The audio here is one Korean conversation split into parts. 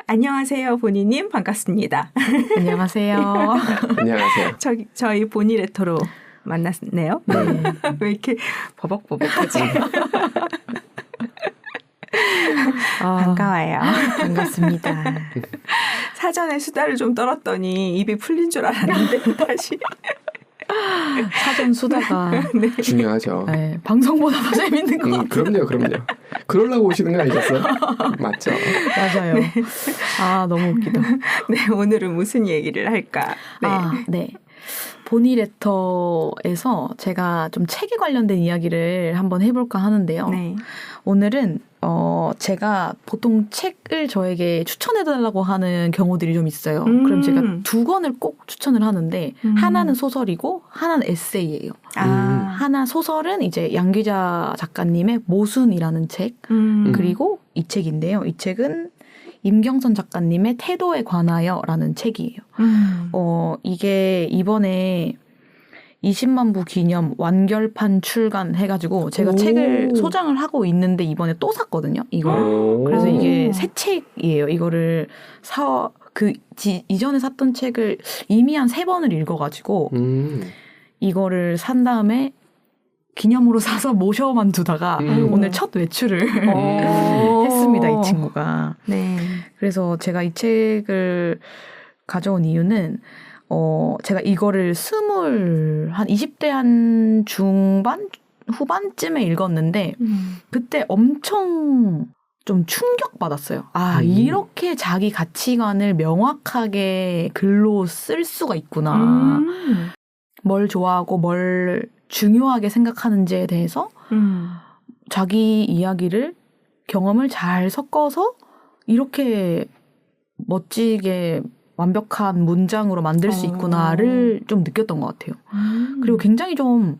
안녕하세요, 보니님. 반갑습니다. 안녕하세요. 안녕하세요. 저희 보니 레터로 만났네요. 네. 왜 이렇게 버벅버벅하지? 반가워요. 반갑습니다. 사전에 수다를 좀 떨었더니 입이 풀린 줄 알았는데 다시. 사전 수다가 네. 중요하죠. 네, 방송보다 더 재밌는 것 같아요. 그럼요. 그러려고 오시는 거 아니겠어요? 맞죠. 맞아요. 네. 아, 너무 웃기다. 네, 오늘은 무슨 얘기를 할까? 네. 네. 보니 레터에서 제가 좀 책에 관련된 이야기를 한번 해볼까 하는데요. 네. 오늘은 제가 보통 책을 저에게 추천해달라고 하는 경우들이 좀 있어요. 그럼 제가 두 권을 꼭 추천을 하는데 하나는 소설이고 하나는 에세이예요. 하나 소설은 이제 양귀자 작가님의 모순이라는 책 그리고 이 책인데요. 이 책은 임경선 작가님의 태도에 관하여라는 책이에요. 이게 이번에 20만 부 기념 완결판 출간해가지고 제가 책을 소장을 하고 있는데 이번에 또 샀거든요. 이걸. 그래서 이게 새 책이에요. 이거를 이전에 샀던 책을 이미 한 3번을 읽어가지고 이거를 산 다음에 기념으로 사서 모셔만 두다가 오늘 첫 외출을 했습니다. 이 친구가. 네. 그래서 제가 이 책을 가져온 이유는 제가 이거를 한 20대 한 중반? 후반쯤에 읽었는데 그때 엄청 좀 충격받았어요. 이렇게 자기 가치관을 명확하게 글로 쓸 수가 있구나. 뭘 좋아하고 뭘 중요하게 생각하는지에 대해서 자기 이야기를 경험을 잘 섞어서 이렇게 멋지게 완벽한 문장으로 만들 수 있구나를 좀 느꼈던 것 같아요. 그리고 굉장히 좀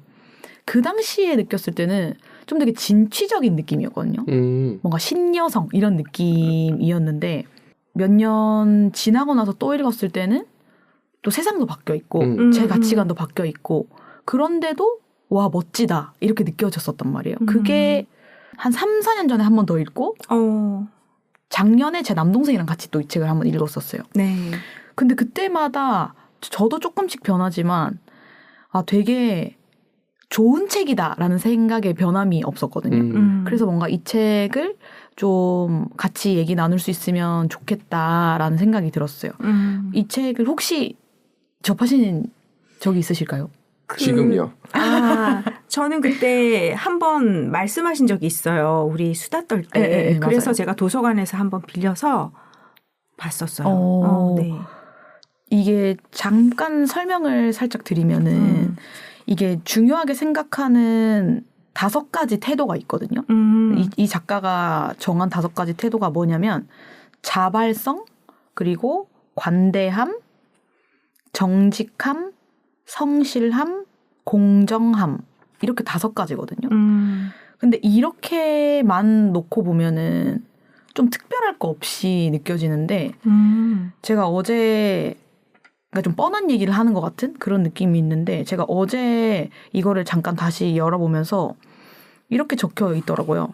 그 당시에 느꼈을 때는 좀 되게 진취적인 느낌이었거든요. 뭔가 신여성 이런 느낌이었는데 몇 년 지나고 나서 또 읽었을 때는 또 세상도 바뀌어 있고 제 가치관도 바뀌어 있고 그런데도 와 멋지다 이렇게 느껴졌었단 말이에요. 그게 한 3, 4년 전에 한 번 더 읽고 작년에 제 남동생이랑 같이 또 이 책을 한번 읽었었어요. 네. 근데 그때마다 저도 조금씩 변하지만 되게 좋은 책이다라는 생각에 변함이 없었거든요. 그래서 뭔가 이 책을 좀 같이 얘기 나눌 수 있으면 좋겠다라는 생각이 들었어요. 이 책을 혹시 접하신 적이 있으실까요? 지금요. 저는 그때 한번 말씀하신 적이 있어요. 우리 수다 떨 때. 네, 그래서 맞아요. 제가 도서관에서 한번 빌려서 봤었어요. 네. 이게 잠깐 설명을 살짝 드리면은 이게 중요하게 생각하는 5가지 태도가 있거든요. 이 작가가 정한 5가지 태도가 뭐냐면 자발성, 그리고 관대함, 정직함, 성실함, 공정함 이렇게 5가지거든요. 근데 이렇게만 놓고 보면은 좀 특별할 거 없이 느껴지는데 제가 어제 좀 뻔한 얘기를 하는 것 같은 그런 느낌이 있는데 제가 어제 이거를 잠깐 다시 열어보면서 이렇게 적혀 있더라고요.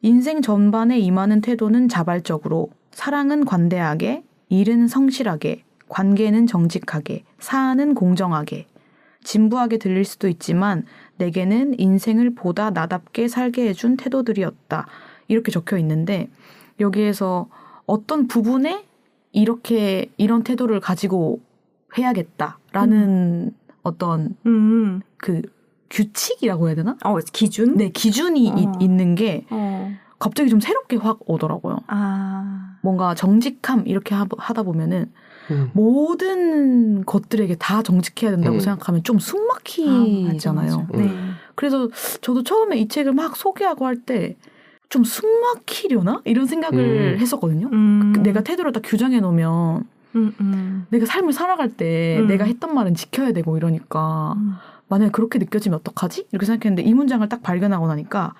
인생 전반에 임하는 태도는 자발적으로, 사랑은 관대하게, 일은 성실하게, 관계는 정직하게, 사안은 공정하게. 진부하게 들릴 수도 있지만 내게는 인생을 보다 나답게 살게 해준 태도들이었다. 이렇게 적혀 있는데 여기에서 어떤 부분에 이런 태도를 가지고 해야겠다라는 어떤 그 규칙이라고 해야 되나? 기준? 네, 기준이 있는 게 갑자기 좀 새롭게 확 오더라고요. 뭔가 정직함 이렇게 하다 보면은 모든 것들에게 다 정직해야 된다고 생각하면 좀 숨막히잖아요. 맞아. 네. 그래서 저도 처음에 이 책을 막 소개하고 할 때 좀 숨막히려나? 이런 생각을 했었거든요. 내가 태도를 딱 규정해 놓으면 내가 삶을 살아갈 때 내가 했던 말은 지켜야 되고 이러니까 만약에 그렇게 느껴지면 어떡하지? 이렇게 생각했는데 이 문장을 딱 발견하고 나니까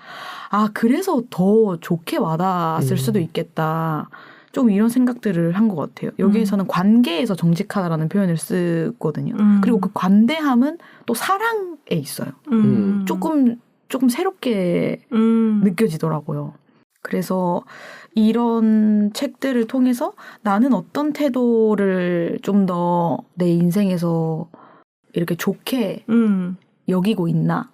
그래서 더 좋게 와닿았을 수도 있겠다. 좀 이런 생각들을 한 것 같아요. 여기에서는 관계에서 정직하다라는 표현을 쓰거든요. 그리고 그 관대함은 또 사랑에 있어요. 조금 새롭게 느껴지더라고요. 그래서 이런 책들을 통해서 나는 어떤 태도를 좀 더 내 인생에서 이렇게 좋게 여기고 있나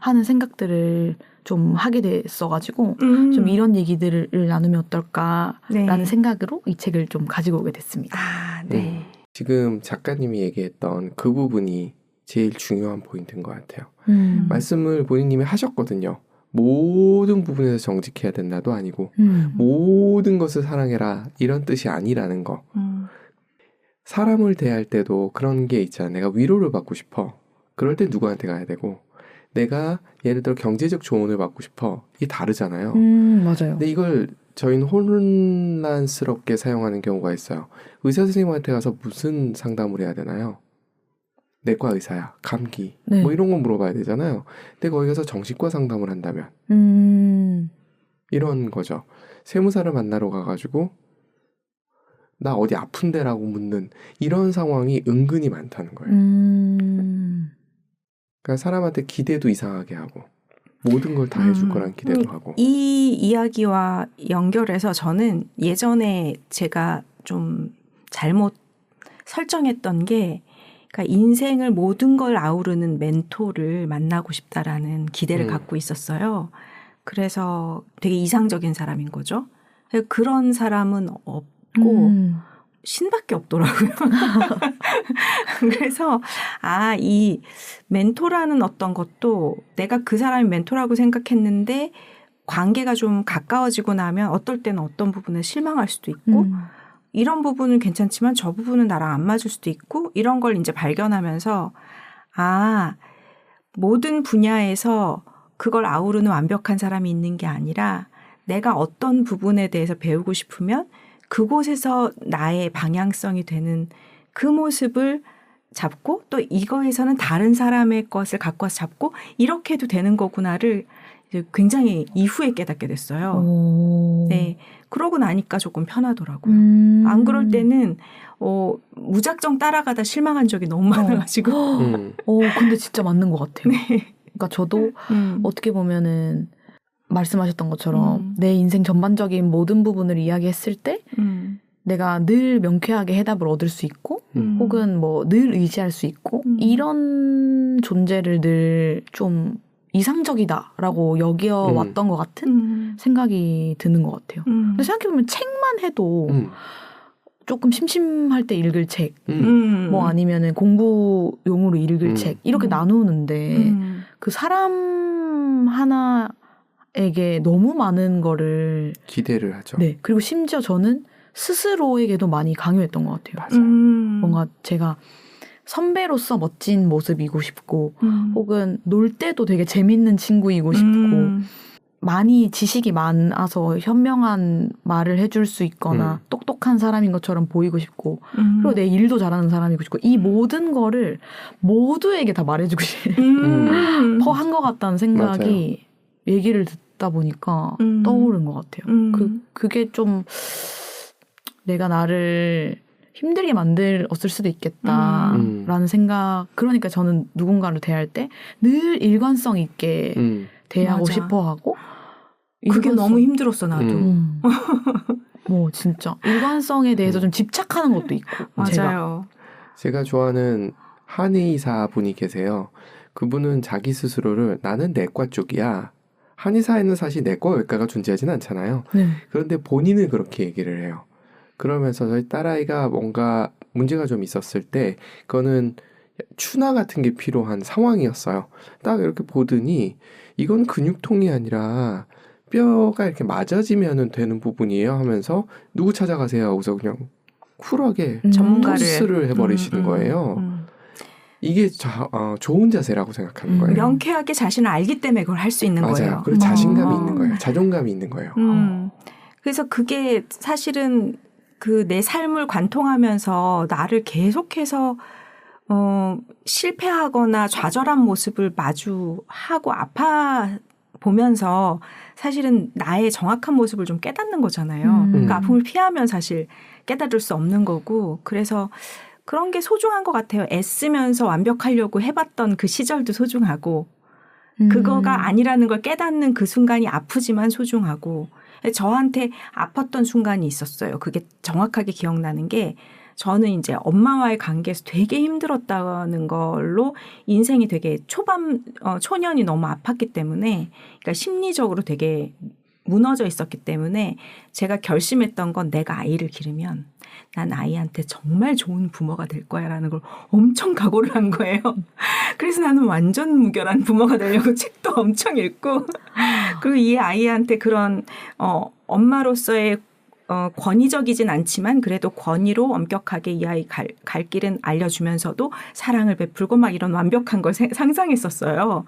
하는 생각들을 좀 하게 됐어가지고 좀 이런 얘기들을 나누면 어떨까라는 네. 생각으로 이 책을 좀 가지고 오게 됐습니다. 네. 지금 작가님이 얘기했던 그 부분이 제일 중요한 포인트인 것 같아요. 말씀을 본인님이 하셨거든요. 모든 부분에서 정직해야 된다도 아니고 모든 것을 사랑해라 이런 뜻이 아니라는 거. 사람을 대할 때도 그런 게 있잖아. 내가 위로를 받고 싶어. 그럴 때 누구한테 가야 되고 내가 예를 들어 경제적 조언을 받고 싶어. 이게 다르잖아요. 맞아요. 근데 이걸 저희는 혼란스럽게 사용하는 경우가 있어요. 의사 선생님한테 가서 무슨 상담을 해야 되나요? 내과 의사야, 감기, 네. 뭐 이런 거 물어봐야 되잖아요. 근데 거기 가서 정신과 상담을 한다면 이런 거죠. 세무사를 만나러 가가지고 나 어디 아픈데라고 묻는 이런 상황이 은근히 많다는 거예요. 그러니까 사람한테 기대도 이상하게 하고 모든 걸 다 해줄 거란 기대도 하고. 이 이야기와 연결해서 저는 예전에 제가 좀 잘못 설정했던 게 그러니까 인생을 모든 걸 아우르는 멘토를 만나고 싶다라는 기대를 갖고 있었어요. 그래서 되게 이상적인 사람인 거죠. 그런 사람은 없고 신밖에 없더라고요. 그래서 이 멘토라는 어떤 것도 내가 그 사람이 멘토라고 생각했는데 관계가 좀 가까워지고 나면 어떨 때는 어떤 부분에 실망할 수도 있고 이런 부분은 괜찮지만 저 부분은 나랑 안 맞을 수도 있고 이런 걸 이제 발견하면서 모든 분야에서 그걸 아우르는 완벽한 사람이 있는 게 아니라 내가 어떤 부분에 대해서 배우고 싶으면 그곳에서 나의 방향성이 되는 그 모습을 잡고 또 이거에서는 다른 사람의 것을 갖고 와서 잡고 이렇게 해도 되는 거구나를 이제 굉장히 이후에 깨닫게 됐어요. 네. 그러고 나니까 조금 편하더라고요. 안 그럴 때는 무작정 따라가다 실망한 적이 너무 많아가지고. 근데 진짜 맞는 것 같아요. 네. 그러니까 저도 어떻게 보면은 말씀하셨던 것처럼 내 인생 전반적인 모든 부분을 이야기했을 때 내가 늘 명쾌하게 해답을 얻을 수 있고 혹은 뭐 늘 의지할 수 있고 이런 존재를 늘 좀 이상적이다라고 여겨왔던 것 같은 생각이 드는 것 같아요. 근데 생각해보면 책만 해도 조금 심심할 때 읽을 책, 뭐 아니면은 공부용으로 읽을 책 이렇게 나누는데 그 사람 하나에게 너무 많은 거를 기대를 하죠. 네. 그리고 심지어 저는 스스로에게도 많이 강요했던 것 같아요. 맞아요. 뭔가 제가 선배로서 멋진 모습이고 싶고 혹은 놀 때도 되게 재밌는 친구이고 싶고 많이 지식이 많아서 현명한 말을 해줄 수 있거나 똑똑한 사람인 것처럼 보이고 싶고 그리고 내 일도 잘하는 사람이고 싶고 이 모든 거를 모두에게 다 말해주고 싶은 한 것 같다는 생각이 맞아요. 얘기를 듣다 보니까 떠오른 것 같아요. 그게 좀 내가 나를 힘들게 만들었을 수도 있겠다라는 생각. 그러니까 저는 누군가를 대할 때 늘 일관성 있게 대하고 맞아. 싶어하고 그게 너무 힘들었어 나도. 뭐 진짜 일관성에 대해서 좀 집착하는 것도 있고. 맞아요. 제가 좋아하는 한의사 분이 계세요. 그분은 자기 스스로를 나는 내과 쪽이야. 한의사에는 사실 내과 외과가 존재하진 않잖아요. 네. 그런데 본인은 그렇게 얘기를 해요. 그러면서 저희 딸아이가 뭔가 문제가 좀 있었을 때 그거는 추나 같은 게 필요한 상황이었어요. 딱 이렇게 보더니 이건 근육통이 아니라 뼈가 이렇게 맞아지면 되는 부분이에요 하면서 누구 찾아가세요 하고서 그냥 쿨하게 전문가를 토스를 해버리시는 거예요. 이게 좋은 자세라고 생각하는 거예요. 명쾌하게 자신을 알기 때문에 그걸 할 수 있는 맞아요. 거예요. 그리고 자신감이 있는 거예요. 자존감이 있는 거예요. 그래서 그게 사실은 그 내 삶을 관통하면서 나를 계속해서 실패하거나 좌절한 모습을 마주하고 아파 보면서 사실은 나의 정확한 모습을 좀 깨닫는 거잖아요. 그러니까 아픔을 피하면 사실 깨달을 수 없는 거고 그래서 그런 게 소중한 것 같아요. 애쓰면서 완벽하려고 해봤던 그 시절도 소중하고 그거가 아니라는 걸 깨닫는 그 순간이 아프지만 소중하고 저한테 아팠던 순간이 있었어요. 그게 정확하게 기억나는 게 저는 이제 엄마와의 관계에서 되게 힘들었다는 걸로 인생이 되게 초년이 너무 아팠기 때문에 그러니까 심리적으로 되게 무너져 있었기 때문에 제가 결심했던 건 내가 아이를 기르면 난 아이한테 정말 좋은 부모가 될 거야라는 걸 엄청 각오를 한 거예요. 그래서 나는 완전 무결한 부모가 되려고 책도 엄청 읽고 그리고 이 아이한테 그런 엄마로서의 권위적이진 않지만 그래도 권위로 엄격하게 이 아이 갈 길은 알려주면서도 사랑을 베풀고 막 이런 완벽한 걸 상상했었어요.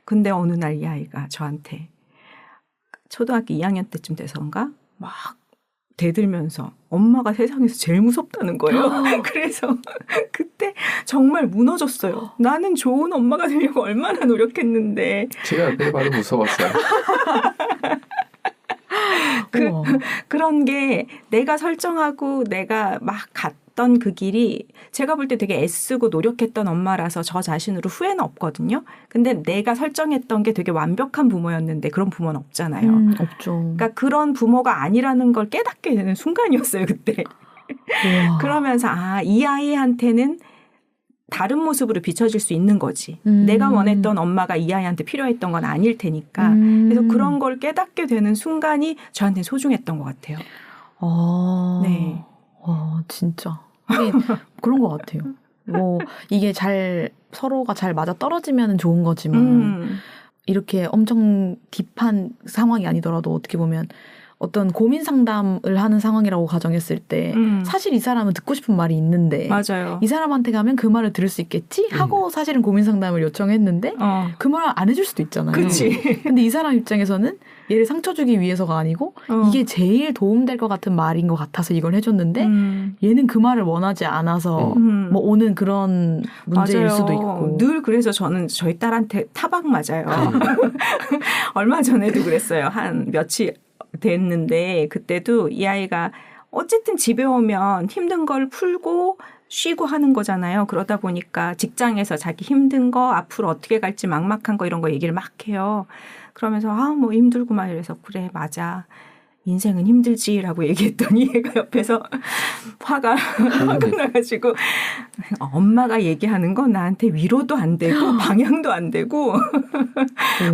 근데 어느 날 이 아이가 저한테 초등학교 2학년 때쯤 돼서인가 막 대들면서 엄마가 세상에서 제일 무섭다는 거예요. 그래서 그때 정말 무너졌어요. 나는 좋은 엄마가 되려고 얼마나 노력했는데. 제가 옆에 봐도 무서웠어요. 그런 게 내가 설정하고 내가 막 갔던 그 길이 제가 볼 때 되게 애쓰고 노력했던 엄마라서 저 자신으로 후회는 없거든요. 근데 내가 설정했던 게 되게 완벽한 부모였는데 그런 부모는 없잖아요. 없죠. 그러니까 그런 부모가 아니라는 걸 깨닫게 되는 순간이었어요. 그때. 그러면서 이 아이한테는 다른 모습으로 비춰질 수 있는 거지. 내가 원했던 엄마가 이 아이한테 필요했던 건 아닐 테니까. 그래서 그런 걸 깨닫게 되는 순간이 저한테 소중했던 것 같아요. 네. 진짜. 이게 그런 것 같아요. 이게 서로가 잘 맞아 떨어지면 좋은 거지만 이렇게 엄청 딥한 상황이 아니더라도 어떻게 보면 어떤 고민 상담을 하는 상황이라고 가정했을 때 사실 이 사람은 듣고 싶은 말이 있는데 맞아요. 이 사람한테 가면 그 말을 들을 수 있겠지 하고 사실은 고민 상담을 요청했는데 그 말을 안 해줄 수도 있잖아요. 그치. 근데 이 사람 입장에서는 얘를 상처 주기 위해서가 아니고 이게 제일 도움될 것 같은 말인 것 같아서 이걸 해줬는데 얘는 그 말을 원하지 않아서 뭐 오는 그런 문제일 맞아요. 수도 있고. 늘 그래서 저는 저희 딸한테 타박 맞아요. 얼마 전에도 그랬어요. 한 며칠 됐는데 그때도 이 아이가 어쨌든 집에 오면 힘든 걸 풀고 쉬고 하는 거잖아요. 그러다 보니까 직장에서 자기 힘든 거 앞으로 어떻게 갈지 막막한 거 이런 거 얘기를 막 해요. 그러면서 뭐 힘들구만 이래서 그래 맞아. 인생은 힘들지라고 얘기했더니 얘가 옆에서 화가 나가지고 엄마가 얘기하는 건 나한테 위로도 안 되고 방향도 안 되고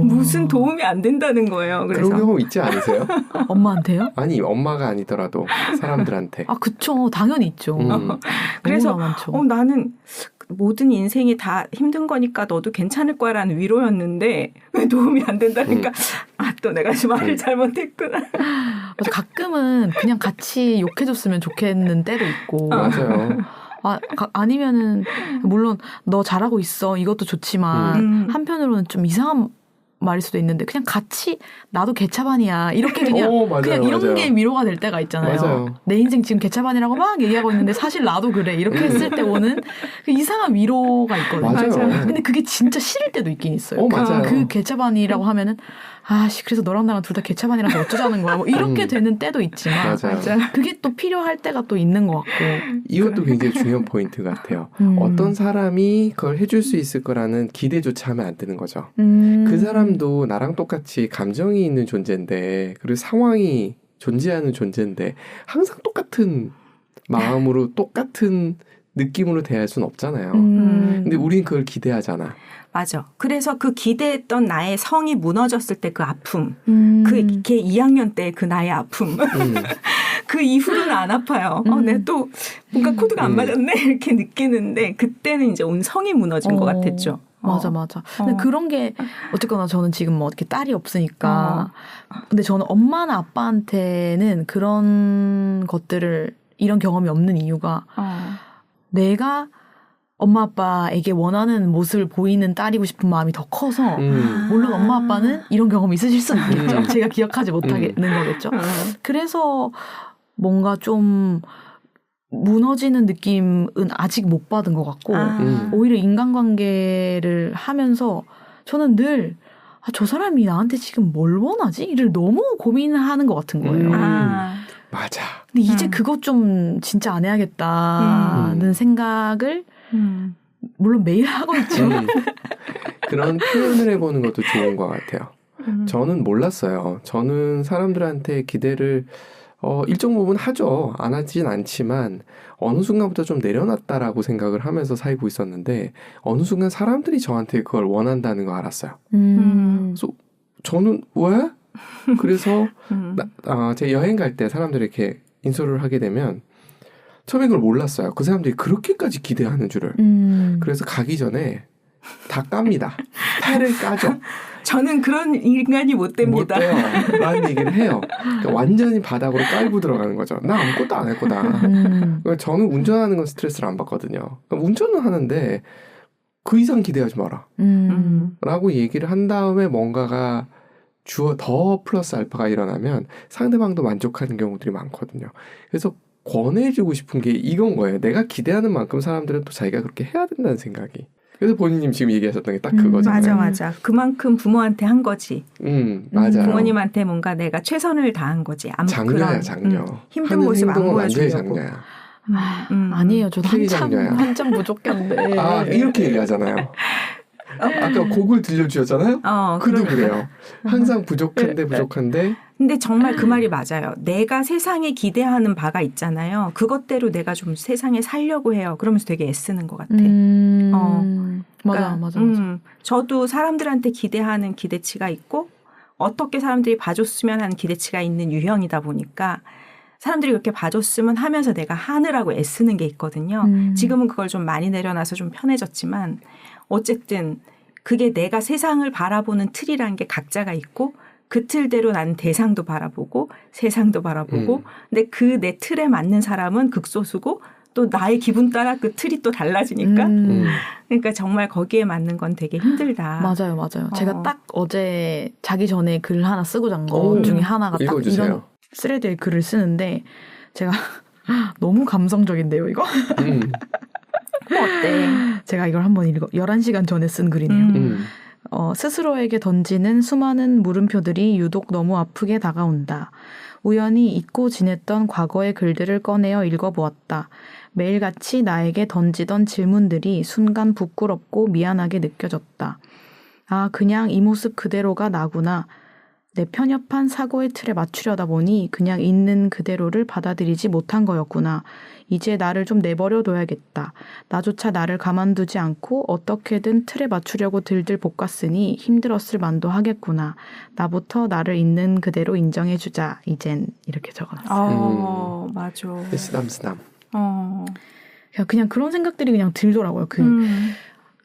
무슨 도움이 안 된다는 거예요. 그래서 그런 경우 있지 않으세요? 엄마한테요? 아니 엄마가 아니더라도 사람들한테. 그쵸. 당연히 있죠. 그래서 많죠. 나는 모든 인생이 다 힘든 거니까 너도 괜찮을 거야라는 위로였는데 왜 도움이 안 된다니까 또 내가 말을 잘못했구나. 가끔은 그냥 같이 욕해줬으면 좋겠는 때도 있고. 맞아요. 아니면은 물론 너 잘하고 있어 이것도 좋지만 한편으로는 좀 이상한 말일 수도 있는데 그냥 같이 나도 개차반이야 이렇게 그냥 그냥 이런 게 위로가 될 때가 있잖아요. 맞아요. 내 인생 지금 개차반이라고 막 얘기하고 있는데 사실 나도 그래 이렇게 했을 때 오는 그 이상한 위로가 있거든요. 맞아요. 근데 그게 진짜 싫을 때도 있긴 있어요. 맞아요. 그 개차반이라고 하면은 그래서 너랑 나랑 둘 다 개차반이라서 어쩌자는 거야. 뭐 이렇게 되는 때도 있지만 맞아요. 그게 또 필요할 때가 또 있는 것 같고. 이것도 굉장히 중요한 포인트 같아요. 어떤 사람이 그걸 해줄 수 있을 거라는 기대조차 하면 안 되는 거죠. 그 사람도 나랑 똑같이 감정이 있는 존재인데 그리고 상황이 존재하는 존재인데 항상 똑같은 마음으로 똑같은 느낌으로 대할 수는 없잖아요. 근데 우린 그걸 기대하잖아. 맞아. 그래서 그 기대했던 나의 성이 무너졌을 때 그 아픔, 걔 2학년 때 그 나의 아픔, 그 이후로는 안 아파요. 내가 또 뭔가 코드가 안 맞았네 이렇게 느끼는데 그때는 이제 온 성이 무너진 것 같았죠. 맞아. 근데 그런 게 어쨌거나 저는 지금 뭐 어떻게 딸이 없으니까. 근데 저는 엄마나 아빠한테는 그런 것들을 이런 경험이 없는 이유가 내가 엄마 아빠에게 원하는 모습을 보이는 딸이고 싶은 마음이 더 커서 물론 엄마 아빠는 이런 경험이 있으실 수는 있겠죠. 제가 기억하지 못하는 거겠죠. 그래서 뭔가 좀 무너지는 느낌은 아직 못 받은 것 같고 오히려 인간관계를 하면서 저는 늘 저 사람이 나한테 지금 뭘 원하지?를 너무 고민하는 것 같은 거예요. 맞아. 근데 이제 그거 좀 진짜 안 해야겠다는 생각을 물론 매일 하고 있죠. 그런 표현을 해보는 것도 좋은 것 같아요. 저는 몰랐어요. 저는 사람들한테 기대를 일정 부분 하죠. 안 하진 않지만 어느 순간부터 좀 내려놨다라고 생각을 하면서 살고 있었는데 어느 순간 사람들이 저한테 그걸 원한다는 거 알았어요. 그래서 저는 왜? 그래서 제 여행 갈 때 사람들이 이렇게 인솔을 하게 되면 처음에 그걸 몰랐어요. 그 사람들이 그렇게까지 기대하는 줄을. 그래서 가기 전에 다 깝니다. 패를 까죠. 저는 그런 인간이 못 됩니다. 못 돼요. 라는 얘기를 해요. 그러니까 완전히 바닥으로 깔고 들어가는 거죠. 나 아무것도 안 할 거다. 그러니까 저는 운전하는 건 스트레스를 안 받거든요. 그러니까 운전은 하는데 그 이상 기대하지 마라. 라고 얘기를 한 다음에 뭔가가 더 플러스 알파가 일어나면 상대방도 만족하는 경우들이 많거든요. 그래서 권해주고 싶은 게 이건 거예요. 내가 기대하는 만큼 사람들은 또 자기가 그렇게 해야 된다는 생각이. 그래서 본인님 지금 얘기하셨던 게 딱 그거잖아요. 맞아. 그만큼 부모한테 한 거지. 맞아요. 부모님한테 뭔가 내가 최선을 다한 거지. 장녀야, 장녀. 힘든 모습 안 보여주려고. 장녀야. 아니에요. 저도 장녀야. 한참 부족한데. 이렇게 얘기하잖아요. 아까 곡을 들려주셨잖아요. 그도 그래요. 항상 부족한데. 근데 정말 그 말이 맞아요. 내가 세상에 기대하는 바가 있잖아요. 그것대로 내가 좀 세상에 살려고 해요. 그러면서 되게 애쓰는 것 같아. 그러니까, 맞아. 저도 사람들한테 기대하는 기대치가 있고 어떻게 사람들이 봐줬으면 하는 기대치가 있는 유형이다 보니까 사람들이 그렇게 봐줬으면 하면서 내가 하느라고 애쓰는 게 있거든요. 지금은 그걸 좀 많이 내려놔서 좀 편해졌지만 어쨌든 그게 내가 세상을 바라보는 틀이라는 게 각자가 있고 그 틀대로 난 대상도 바라보고 세상도 바라보고 근데 그 내 틀에 맞는 사람은 극소수고 또 나의 기분 따라 그 틀이 또 달라지니까 그러니까 정말 거기에 맞는 건 되게 힘들다. 맞아요. 제가 딱 어제 자기 전에 글 하나 쓰고 잔 거 중에 하나가 딱 이런 스레드에 글을 쓰는데 제가 너무 감성적인데요 이거? 어때? 제가 이걸 한번 11시간 전에 쓴 글이네요. 스스로에게 던지는 수많은 물음표들이 유독 너무 아프게 다가온다. 우연히 잊고 지냈던 과거의 글들을 꺼내어 읽어보았다. 매일같이 나에게 던지던 질문들이 순간 부끄럽고 미안하게 느껴졌다. 아, 그냥 이 모습 그대로가 나구나. 내 편협한 사고의 틀에 맞추려다 보니 그냥 있는 그대로를 받아들이지 못한 거였구나. 이제 나를 좀 내버려 둬야겠다. 나조차 나를 가만두지 않고 어떻게든 틀에 맞추려고 들들 볶았으니 힘들었을 만도 하겠구나. 나부터 나를 있는 그대로 인정해주자. 이젠 이렇게 적어놨어요. 맞아. 쓰담쓰담. 그냥 그런 생각들이 그냥 들더라고요.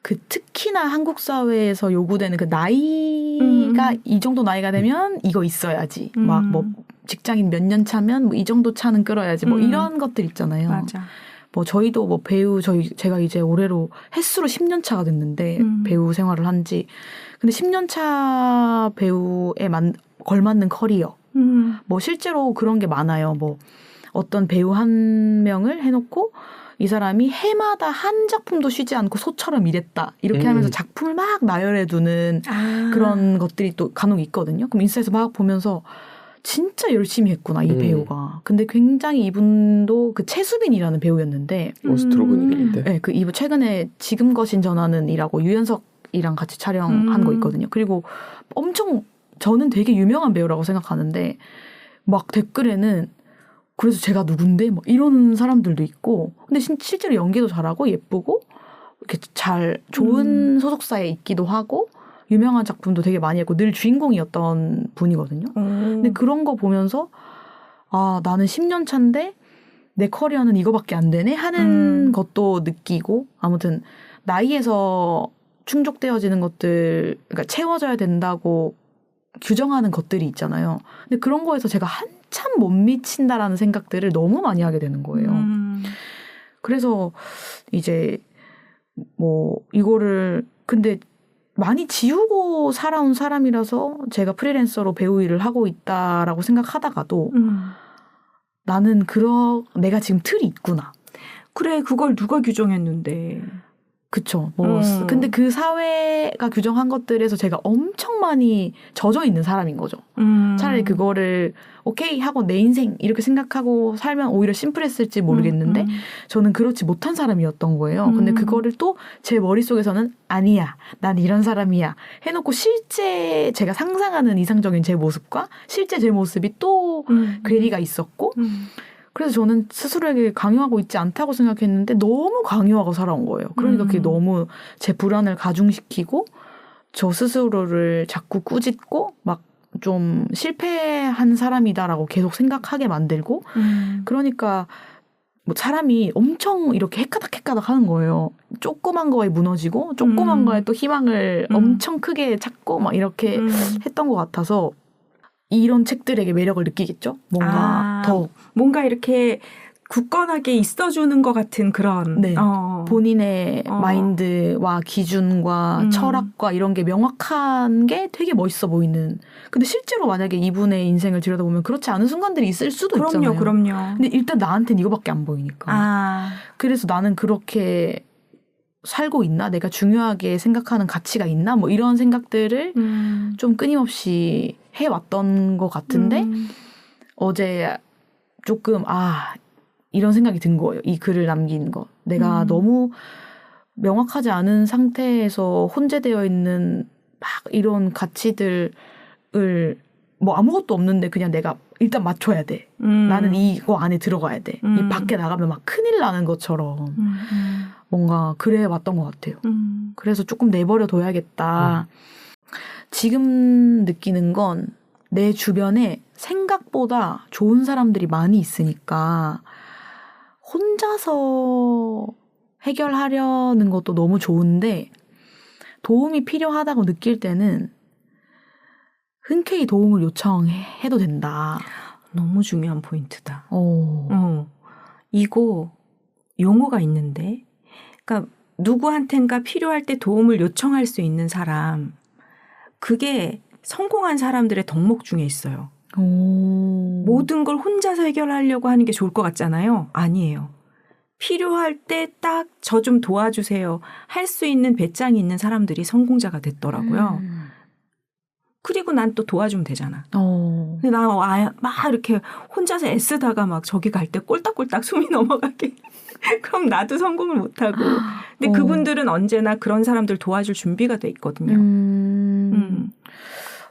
그 특히나 한국 사회에서 요구되는 그 나이가 이 정도 나이가 되면 이거 있어야지. 막 뭐 직장인 몇 년 차면 뭐 이 정도 차는 끌어야지. 뭐 이런 것들 있잖아요. 맞아. 뭐 저희도 뭐 배우 제가 이제 올해로 횟수로 10년 차가 됐는데 배우 생활을 한지 근데 10년 차 배우에 걸맞는 커리어. 뭐 실제로 그런 게 많아요. 뭐 어떤 배우 한 명을 해놓고 이 사람이 해마다 한 작품도 쉬지 않고 소처럼 일했다. 이렇게 하면서 작품을 막 나열해두는 그런 것들이 또 간혹 있거든요. 그럼 인스타에서 막 보면서 진짜 열심히 했구나, 이 배우가. 근데 굉장히 이분도 그 최수빈이라는 배우였는데. 오스트로분인데. 네, 그 이분 최근에 지금 거신 전하는이라고 유연석이랑 같이 촬영한 거 있거든요. 그리고 엄청 저는 되게 유명한 배우라고 생각하는데 막 댓글에는 그래서 제가 누군데? 막 이런 사람들도 있고. 근데 실제로 연기도 잘하고 예쁘고 이렇게 좋은 소속사에 있기도 하고 유명한 작품도 되게 많이 했고 늘 주인공이었던 분이거든요. 근데 그런 거 보면서 아, 나는 10년 차인데 내 커리어는 이거밖에 안 되네 하는 것도 느끼고 아무튼 나이에서 충족되어지는 것들 그러니까 채워져야 된다고 규정하는 것들이 있잖아요. 근데 그런 거에서 제가 한참 못 미친다라는 생각들을 너무 많이 하게 되는 거예요. 그래서 이제 뭐 이거를 근데 많이 지우고 살아온 사람이라서 제가 프리랜서로 배우 일을 하고 있다라고 생각하다가도 나는 내가 지금 틀이 있구나. 그래, 그걸 누가 규정했는데. 그쵸. 근데 그 사회가 규정한 것들에서 제가 엄청 많이 젖어 있는 사람인 거죠. 차라리 그거를 오케이 하고 내 인생 이렇게 생각하고 살면 오히려 심플했을지 모르겠는데 저는 그렇지 못한 사람이었던 거예요. 근데 그거를 또 제 머릿속에서는 아니야. 난 이런 사람이야. 해놓고 실제 제가 상상하는 이상적인 제 모습과 실제 제 모습이 또 괴리가 있었고 그래서 저는 스스로에게 강요하고 있지 않다고 생각했는데 너무 강요하고 살아온 거예요. 그러니까 그게 너무 제 불안을 가중시키고 저 스스로를 자꾸 꾸짖고 막 좀 실패한 사람이다라고 계속 생각하게 만들고 그러니까 뭐 사람이 엄청 이렇게 해까닥해까닥 하는 거예요. 조그만 거에 무너지고 조그만 거에 또 희망을 엄청 크게 찾고 막 이렇게 했던 것 같아서 이런 책들에게 매력을 느끼겠죠? 뭔가 이렇게 굳건하게 있어주는 것 같은 그런 네. 본인의 마인드와 기준과 철학과 이런 게 명확한 게 되게 멋있어 보이는. 근데 실제로 만약에 이분의 인생을 들여다보면 그렇지 않은 순간들이 있을 수도 있잖아요. 그럼요. 근데 일단 나한테는 이거밖에 안 보이니까. 그래서 나는 그렇게 살고 있나? 내가 중요하게 생각하는 가치가 있나? 뭐 이런 생각들을 좀 끊임없이 해왔던 것 같은데 어제 조금 이런 생각이 든 거예요. 이 글을 남긴 거. 내가 너무 명확하지 않은 상태에서 혼재되어 있는 막 이런 가치들을 뭐 아무것도 없는데 그냥 내가 일단 맞춰야 돼. 나는 이거 안에 들어가야 돼. 이 밖에 나가면 막 큰일 나는 것처럼 뭔가 그래 왔던 것 같아요. 그래서 조금 내버려 둬야겠다. 지금 느끼는 건 내 주변에 생각보다 좋은 사람들이 많이 있으니까 혼자서 해결하려는 것도 너무 좋은데 도움이 필요하다고 느낄 때는 흔쾌히 도움을 요청해도 된다. 너무 중요한 포인트다. 이거 용어가 있는데 그러니까 누구한텐가 필요할 때 도움을 요청할 수 있는 사람 그게 성공한 사람들의 덕목 중에 있어요. 모든 걸 혼자서 해결하려고 하는 게 좋을 것 같잖아요. 아니에요. 필요할 때 딱 저 좀 도와주세요. 할 수 있는 배짱이 있는 사람들이 성공자가 됐더라고요. 그리고 난 또 도와주면 되잖아. 근데 나 막 이렇게 혼자서 애쓰다가 막 저기 갈 때 꼴딱꼴딱 숨이 넘어가게. 그럼 나도 성공을 못하고. 근데 그분들은 언제나 그런 사람들 도와줄 준비가 돼 있거든요.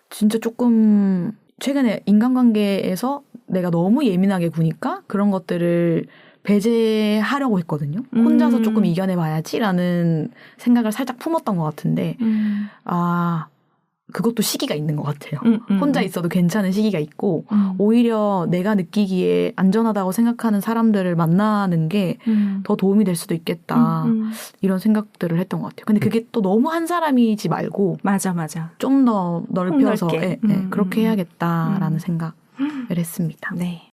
진짜 조금 최근에 인간관계에서 내가 너무 예민하게 구니까 그런 것들을 배제하려고 했거든요. 혼자서 조금 이겨내봐야지라는 생각을 살짝 품었던 것 같은데 그것도 시기가 있는 것 같아요. 혼자 있어도 괜찮은 시기가 있고 오히려 내가 느끼기에 안전하다고 생각하는 사람들을 만나는 게 더 도움이 될 수도 있겠다. 이런 생각들을 했던 것 같아요. 근데 그게 또 너무 한 사람이지 말고 맞아. 좀 더 넓혀서 그렇게 해야겠다라는 생각을 했습니다. 네.